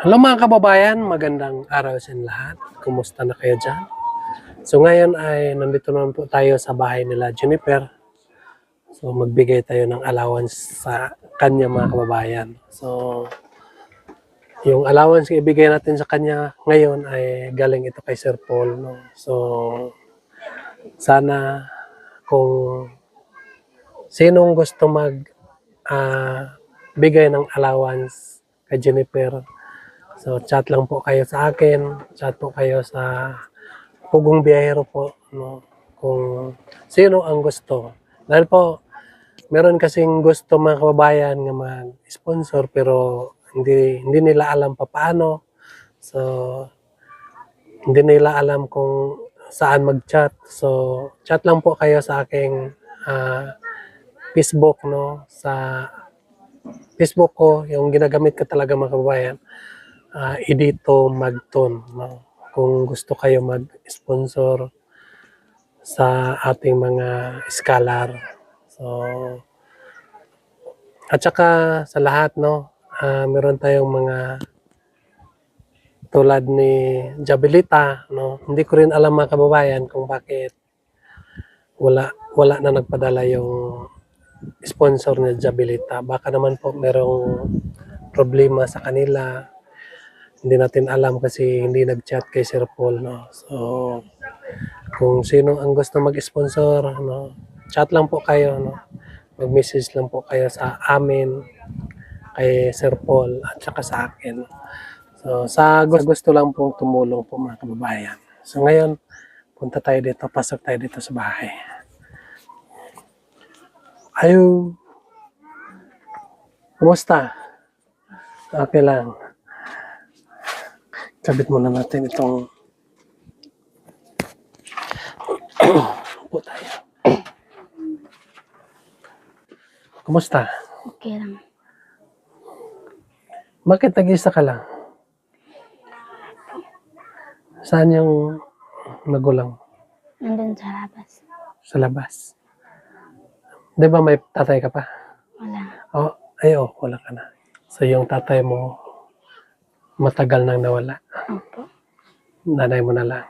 Hello mga kababayan, magandang araw sa inyo lahat. Kumusta na kayo dyan? So ngayon ay nandito naman po tayo sa bahay nila Juniper. So magbigay tayo ng allowance sa kanya mga kababayan. So yung allowance na ibigay natin sa kanya ngayon ay galing ito kay Sir Paul. No? So sana kung sinong gusto bigay ng allowance kay Juniper, so chat lang po kayo sa akin, chat po kayo sa Pugong Biyahero po, no? Kung sino ang gusto. Dahil po, meron kasing gusto mga kababayan nga mag-sponsor pero hindi nila alam paano. So, hindi nila alam kung saan mag-chat. So, chat lang po kayo sa aking Facebook, no? Sa Facebook ko, yung ginagamit ko talaga mga kababayan, Edito Magton, no? Kung gusto kayo mag-sponsor sa ating mga scholar. So, at saka sa lahat, no, meron tayong mga tulad ni Jabilita, no. Hindi ko rin alam mga kababayan kung bakit wala na nagpadala yung sponsor ni Jabilita. Baka naman po merong problema sa kanila. Hindi natin alam kasi hindi nag-chat kay Sir Paul, no. So, kung sino ang gusto mag-sponsor, no, chat lang po kayo, no. Mag-message lang po kayo sa amin, kay Sir Paul at saka sa akin. So, sa gusto lang pong tumulong po mga kababayan. So, ngayon, punta tayo dito, pasok tayo dito sa bahay. Ayo. Kumusta? Okay lang. Kabit muna natin itong upo tayo. Kumusta? Okay lang. Bakit nag-isa ka lang? Saan yung magulang? Nandun sa labas. Sa labas. Di ba may tatay ka pa? Wala. Wala ka na. So yung tatay mo matagal nang nawala. Opo. Nanay mo na lang.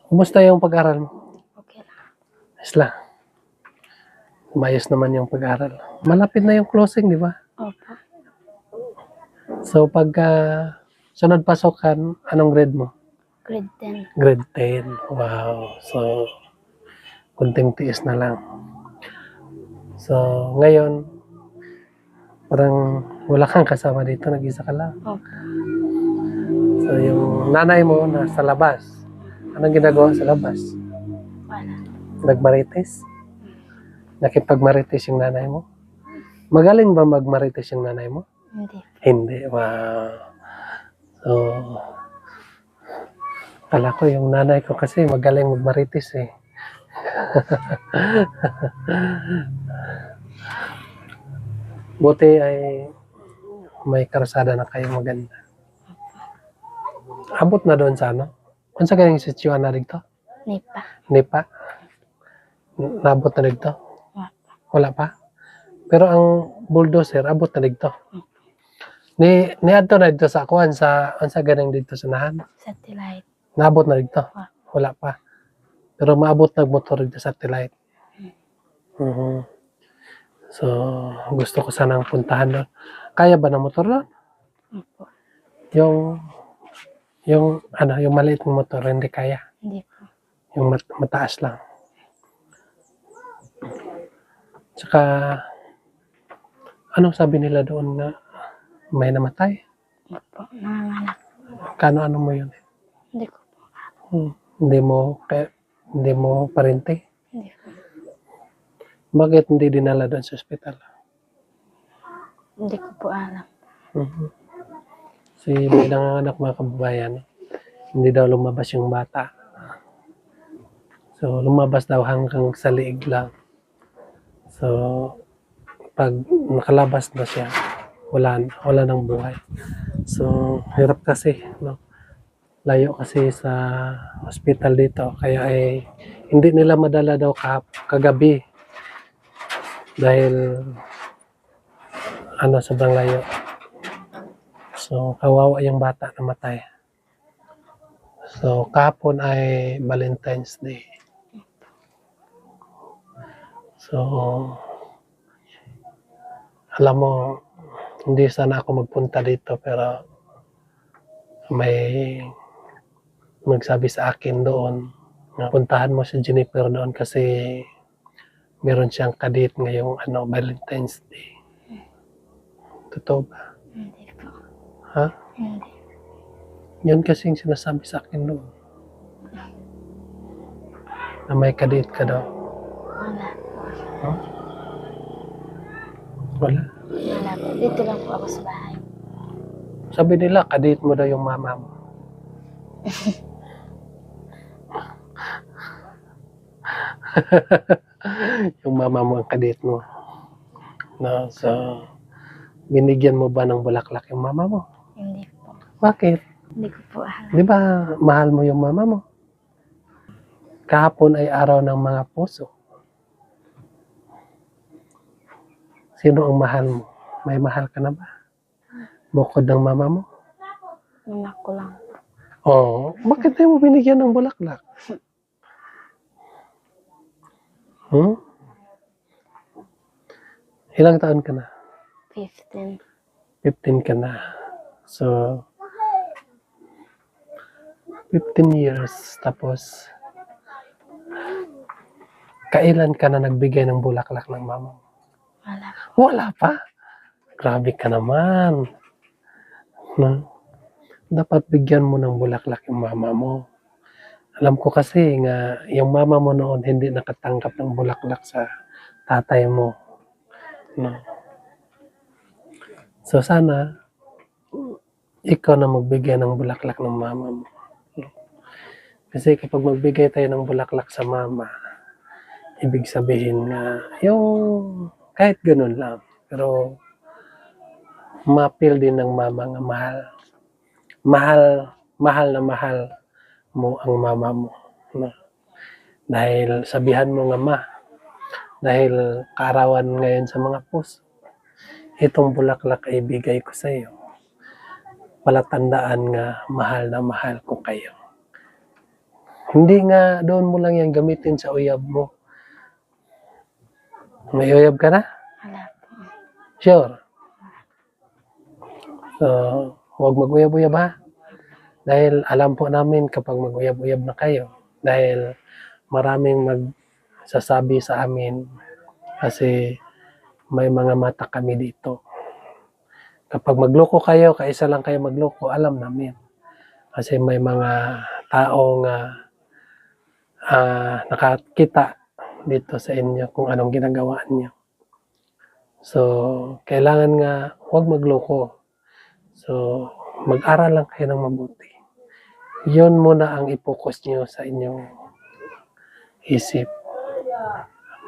Kumusta yung pag-aral mo? Okay lang. Ayos lang. Umayos naman yung pag-aral. Malapit na yung closing, di ba? Opo. So pagka sunod pasokan, anong grade mo? Grade 10. Grade 10. Wow. So, kunting tiis na lang. So, ngayon, parang wala kang kasama dito, nag-isa ka lang. Opo. So, yung nanay mo nasa labas. Anong ginagawa sa labas? Wala. Nagmarites? Nakipagmarites yung nanay mo? Magaling ba magmarites yung nanay mo? Hindi. Hindi. Wow. So, kala ko yung nanay ko kasi magaling magmarites eh. Buti ay may karasada na kayo maganda. Abot na doon sa ano? Kung sa galing sitwaan na dito? Nipa. Hindi pa? Nabot na dito? Wala. Wala pa? Pero ang bulldozer, abot na dito. Niadto na dito sa kuwan, sa galing dito sa nahan. Satellite. Nabot na dito? Wala pa. Pero maabot nagmotor dito sa satellite. So, gusto ko sanang puntahan doon. Kaya ba ng motor doon? Opo. Yung maliit ng motor, hindi kaya. Hindi po. Yung mataas lang. Tsaka, ano sabi nila doon na may namatay? Opo. Nanganganak. Kano mo yun? Hindi ko po. Hindi mo parente? Hindi po. Bakit hindi dinala doon sa ospital? Hindi ko po alam. Si may nanganganak mga kababayan, hindi daw lumabas yung bata. So, lumabas daw hanggang sa liig lang. So, pag nakalabas na siya, wala nang buhay. So, hirap kasi, no? Layo kasi sa hospital dito. Kaya hindi nila madala daw kagabi. Dahil, sobrang layo. So, kawawa yung bata namatay. So, kahapon ay Valentine's Day. So, alam mo, hindi sana ako magpunta dito pero may nagsabi sa akin doon na puntahan mo si Jennifer doon kasi meron siyang kadate ngayong Valentine's Day. Totoo ba? Hindi po. Ha? Hindi. Yun kasing sinasabi sa akin doon. Na may kadate ka daw. Wala. Huh? Wala. Wala po. Dito lang po ako sa bahay. Sabi nila, kadate mo daw yung mama mo. Yung mama mo ang kadate mo. No, so, binigyan mo ba ng bulaklak yung mama mo? Hindi po. Bakit? Hindi ko po alam. Di ba mahal mo yung mama mo? Kahapon ay araw ng mga puso. Sino ang mahal mo? May mahal ka na ba? Bukod ng mama mo? Anak ko lang. Oo. Bakit tayo mo binigyan ng bulaklak? Hmm? Ilang taon ka na? 15. 15 ka na. So, 15 years. Tapos, kailan ka na nagbigay ng bulaklak ng mama mo? Wala po. Wala pa. Grabe ka naman. No? Dapat bigyan mo ng bulaklak yung mama mo. Alam ko kasi nga, yung mama mo noon hindi nakatanggap ng bulaklak sa tatay mo. No? So sana, ikaw na magbigay ng bulaklak ng mama mo. No? Kasi kapag magbigay tayo ng bulaklak sa mama, ibig sabihin nga, yung kahit ganun lang, pero ma-feel din ng mama nga mahal na mahal mo ang mama mo. No? Dahil sabihan mo nga dahil kaarawan ngayon sa mga puso, itong bulaklak ay bigay ko sa iyo. Palatandaan nga mahal na mahal ko kayo. Hindi nga doon mo lang yan gamitin sa uyab mo. May uyab ka na? Wala po. Sure. So, huwag mag-uyab-uyab ha. Dahil alam po namin kapag mag-uyab-uyab na kayo. Dahil maraming magsasabi sa amin kasi may mga mata kami dito. Kapag magloko kayo, kaisa lang kayo magloko, alam namin. Kasi may mga taong nakakita dito sa inyo kung anong ginagawa niyo. So, kailangan nga huwag magloko. So, mag-aral lang kayo ng mabuti. Yun muna ang i-focus niyo sa inyong isip.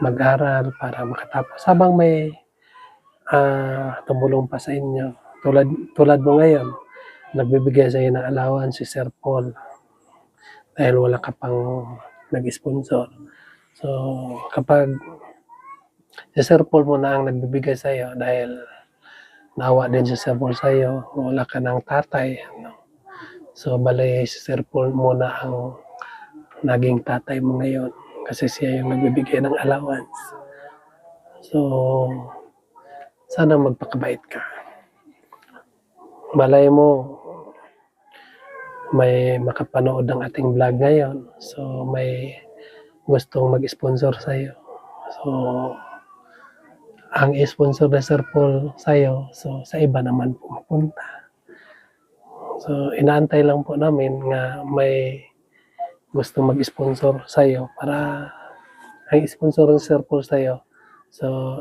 Mag-aral para makatapos. Habang may tumulong pa sa inyo. Tulad mo ngayon, nagbibigay sa iyo ng allowance si Sir Paul. Dahil wala ka pang nag-sponsor. So, kapag si Sir Paul mo na ang nagbibigay sa iyo dahil naawa din si Sir Paul sa iyo, wala ka ng tatay. No? So, bali si Sir Paul muna ang naging tatay mo ngayon kasi siya yung nagbibigay ng allowance. So, sana magpakabait ka. Malay mo, may makapanood ng ating vlog ngayon. So, may gustong mag-sponsor sa iyo. So, ang sponsor na Sir Paul sa iyo, so sa iba naman po mapunta. So, inaantay lang po namin nga may gusto mag-sponsor sa iyo para ang sponsor ng Sir Paul sa iyo. So,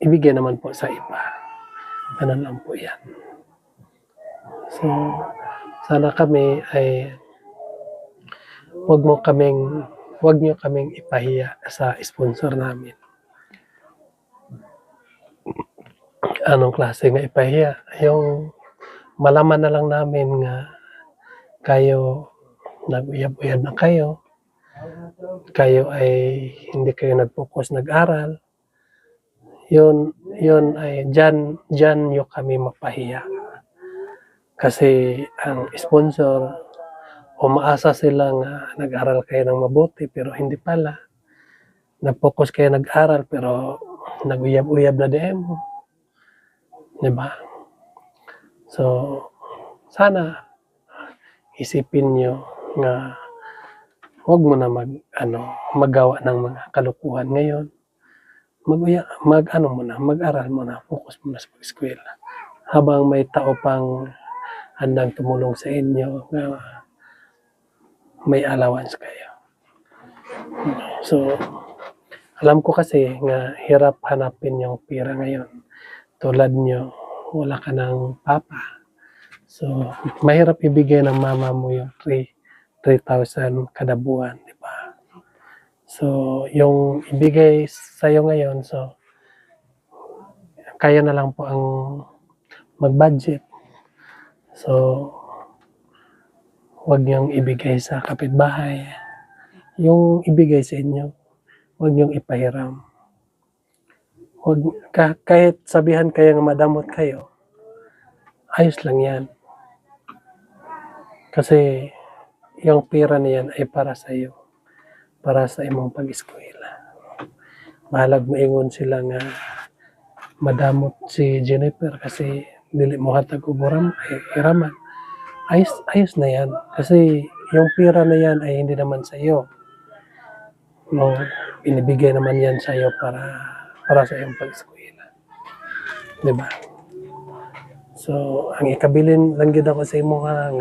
ibigay naman po sa iba. Ganun lang po yan. So, sana kami ay huwag niyo kaming ipahiya sa sponsor namin. Anong klase nga ipahiya? Yung malaman na lang namin nga kayo nag-uyab-uyab na kayo ay hindi kayo nag-focus nag-aral, yun ay dyan nyo kami mapahiya. Kasi ang sponsor, umaasa sila nga nag-aral kayo ng mabuti pero hindi pala. Nag-focus kayo nag-aral pero nag-uyab-uyab na DM mo. 'Di ba? So, sana isipin nyo nga huwag mo na magawa ng mga kalukuhan ngayon. Mag-aral mo na, focus mo na sa pag-eskwela. Habang may tao pang handang tumulong sa inyo nga may allowance kayo. So, alam ko kasi nga hirap hanapin yung pera ngayon. Tulad nyo, wala ka ng papa. So, mahirap ibigay ng mama mo yung 3,000 kada buwan, di ba? So, yung ibigay sa'yo ngayon, so, kaya na lang po ang mag-budget. So, huwag niyong ibigay sa kapitbahay. Yung ibigay sa inyo, huwag niyong ipahiram. Kahit sabihan kayo nga madamot kayo, ayos lang yan. Kasi yung pera na yan ay para sa iyo, para sa imong pag-eskwela. Mahalag maingon sila nga madamot si Jennifer kasi dili mo hatag og iraman. Ayos na yan. Kasi yung pera na yan ay hindi naman sa iyo. No, binibigay naman yan sa iyo para sa iyong pag-eskwela. Diba? So, ang ikabilin lang gid ako sa imo nga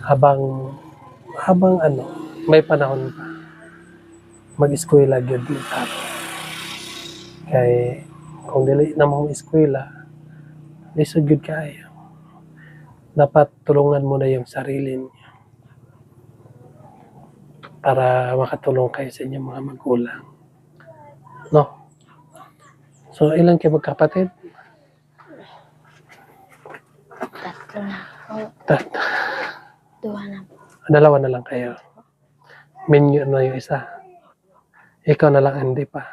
habang may panahon pa, mag-eskwela gyud mo tapo. Kay kung dili na mo eskwela, lisod gyud kaayo. Dapat tulungan mo na yung sarili niyo para makatulong kayo sa inyong mga magulang. No? So, ilan kayo magkapatid? Tatlo na po. Tatlo. 2 na po. Dalawa na lang kayo. Minyo na yung isa. Ikaw na lang hindi pa.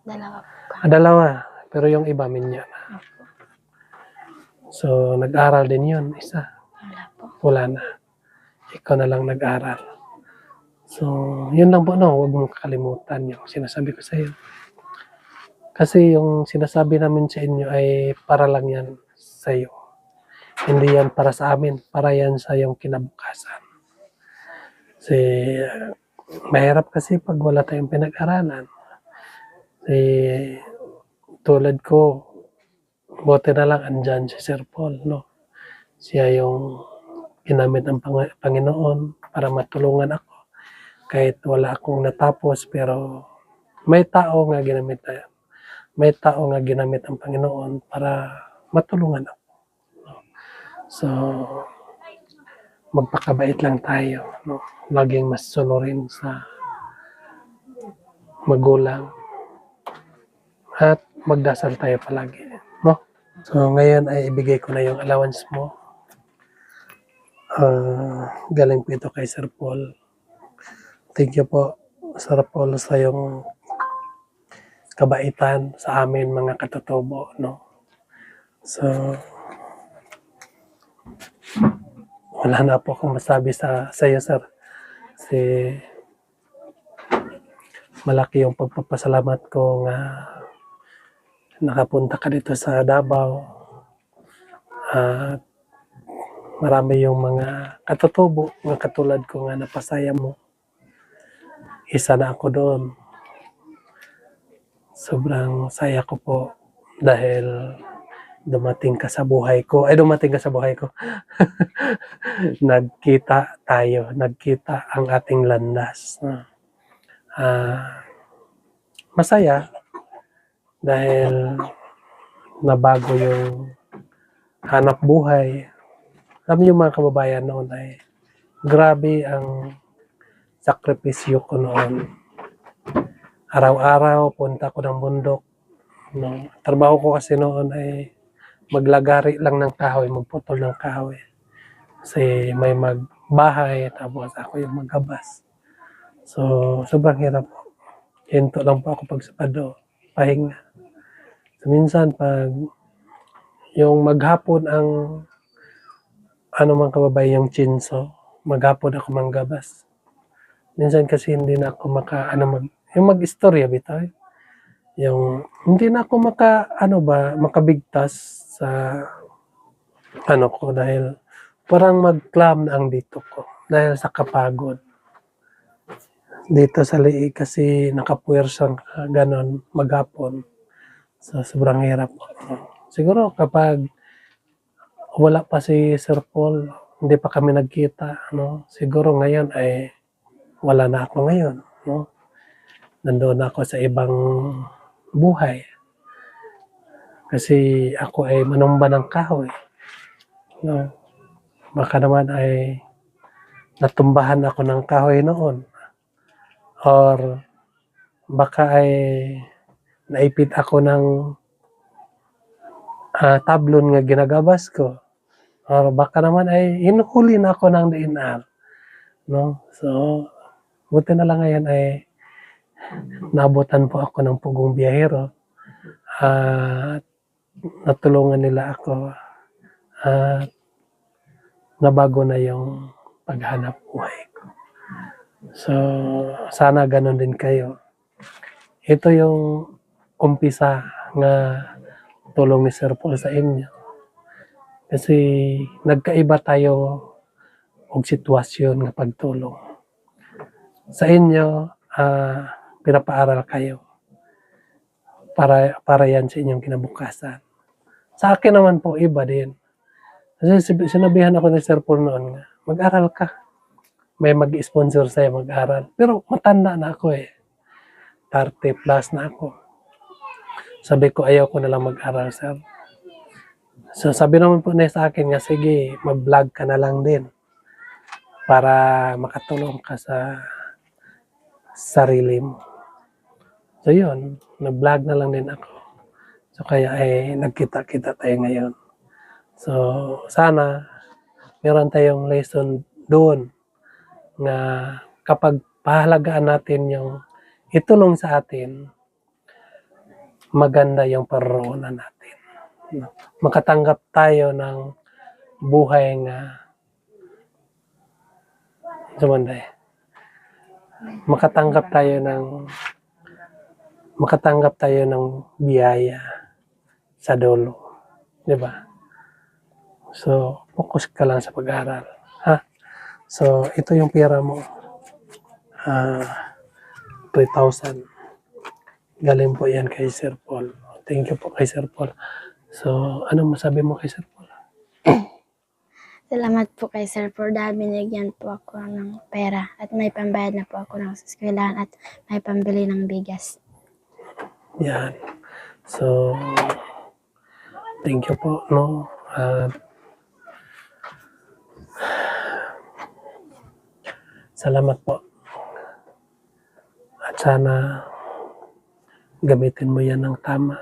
Dalawa po. Dalawa. Pero yung iba minyo na. Opo. So, nag-aral din yun, isa. Wala po. Wala na. Ikaw na lang nag-aral. So, yun lang po, no? Huwag mong kakalimutan yung sinasabi ko sa iyo. Kasi yung sinasabi namin sa inyo ay para lang yan sa iyo. Hindi yan para sa amin. Para yan sa iyong kinabukasan. Kasi, mahirap kasi pag wala tayong pinag-aralan. Tulad ko, buti na lang andyan si Sir Paul, no? Siya yung ginamit ng Panginoon para matulungan ako. Kahit wala akong natapos, pero may tao nga ginamit ang Panginoon para matulungan ako. No? So, magpakabait lang tayo, no? Laging mas sunurin sa magulang. At magdasal tayo palagi, no? So, ngayon ay ibigay ko na yung allowance mo. Galing po ito kay Sir Paul. Thank you po, Sir Paul, sa yung kabaitan sa amin mga katutubo, no? So, wala na po akong masabi sa iyo, sir. Kasi malaki yung pagpapasalamat ko nga nakapunta ka dito sa Davao. At marami yung mga katutubo nga katulad ko nga napasaya mo. Isa na ako doon. Sobrang saya ko po dahil dumating ka sa buhay ko. Nagkita ang ating landas. Masaya dahil nabago yung hanap buhay. Alam niyo mga kababayan, noon ay grabe ang sakripisyo ko noon. Araw-araw punta ko ng bundok. No? Trabaho ko kasi noon ay maglagari lang ng kahoy, magputol ng kahoy. Kasi may magbahay, tapos ako yung magabas. So, sobrang hirap po. Hinto lang po ako pag sapado, pahinga. So, minsan pag yung maghapon ang ano man kababayan yung chinso, maghapon ako manggabas. Minsan kasi hindi na ako yung mag-istorya bitaw. Yung hindi na ako makabigtas sa ano ko dahil parang mag-clam na ang dito ko dahil sa kapagod. Dito sa liig kasi nakapuwersang ganon maghapon. So, sobrang hirap. Siguro kapag wala pa si Sir Paul, hindi pa kami nagkita, no? Siguro ngayon ay wala na ako ngayon, no? Nandoon ako sa ibang buhay. Kasi ako ay manumba ng kahoy, no? Baka naman ay natumbahan ako ng kahoy noon. Or baka ay naipit ako ng tablon nga ginagabas ko. Or baka naman ay hinuhuli na ako ng DNR. No? So, buti na lang ngayon ay naabutan po ako ng pugong biyahero. At natulungan nila ako. At nabago na yung paghanap buhay ko. So, sana ganun din kayo. Ito yung umpisa nga tulong ni Sir Paul sa inyo. Kasi nagkaiba tayo og sitwasyon nga pagtulong. Sa inyo, pinapaaral kayo. Para yan sa inyong kinabukasan. Sa akin naman po, iba din. Kasi sinabihan ako ni Sir Paul noon nga, mag-aral ka. May mag-sponsor sa'yo mag-aral. Pero matanda na ako eh. 30 plus na ako. Sabi ko, ayaw ko na lang mag-aral, sir. So, sabi naman po niya sa akin nga, sige, mag-vlog ka na lang din para makatulong ka sa sarili mo. So, yun, nag-vlog na lang din ako. So, kaya ay nagkita-kita tayo ngayon. So, sana meron tayong lesson doon na kapag pahalagaan natin yung itulong sa atin, maganda yung paroroonan natin. Makatanggap tayo ng buhay nga sumanday. Makatanggap tayo ng biyaya sa dulo. 'Di ba? So, focus ka lang sa pag-aaral. Ha? So, ito yung pera mo. 3,000. Galing po yan kay Sir Paul. Thank you po kay Sir Paul. So, ano masabi mo kay Sir Paul? Salamat po kay Sir Paul dahil binigyan po ako ng pera at may pambayad na po ako ng eskwelahan at may pambili ng bigas. Yan. So, thank you po, no? Salamat po. At sana gamitin mo yan ng tama.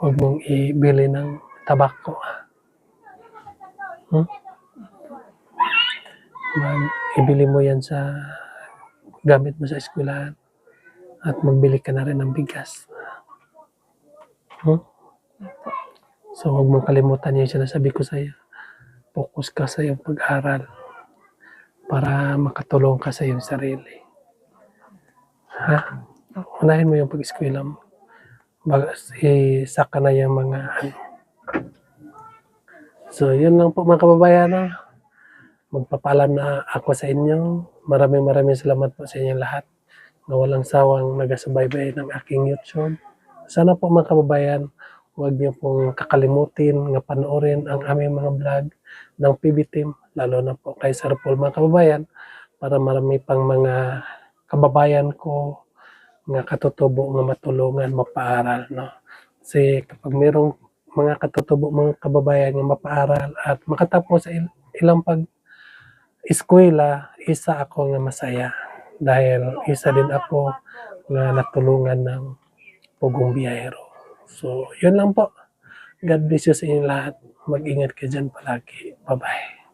Huwag mong ibili ng tabako. Ibili mo yan sa gamit mo sa eskwelahan at magbili ka na rin ng bigas. So, huwag mong kalimutan yung sinasabi ko sa iyo. Focus ka sa iyong pag-aral para makatulong ka sa iyong sarili. Ha? Unahin mo yung pag-eskwela mo. Saka na yung mga So, yun lang po mga kababayan. Magpapaalam na ako sa inyo. Maraming salamat po sa inyong lahat na walang sawang nagasubaybay ng aking YouTube. Sana po mga kababayan, huwag niyo pong kakalimutin na panoorin ang aming mga vlog ng PB Team, lalo na po kay Sir Paul mga kababayan, para marami pang mga kababayan ko nga katutubo nga matulungan, mapaaral. No? Kasi kapag mayroong mga katutubo mga kababayan nga mapaaral at makatapos sa ilang pag-eskwela, isa ako nga masaya. Dahil isa din ako nga natulungan ng pugong biyahero. So, yun lang po. God bless you sa inyo lahat. Mag-ingat ka dyan palagi. Bye-bye.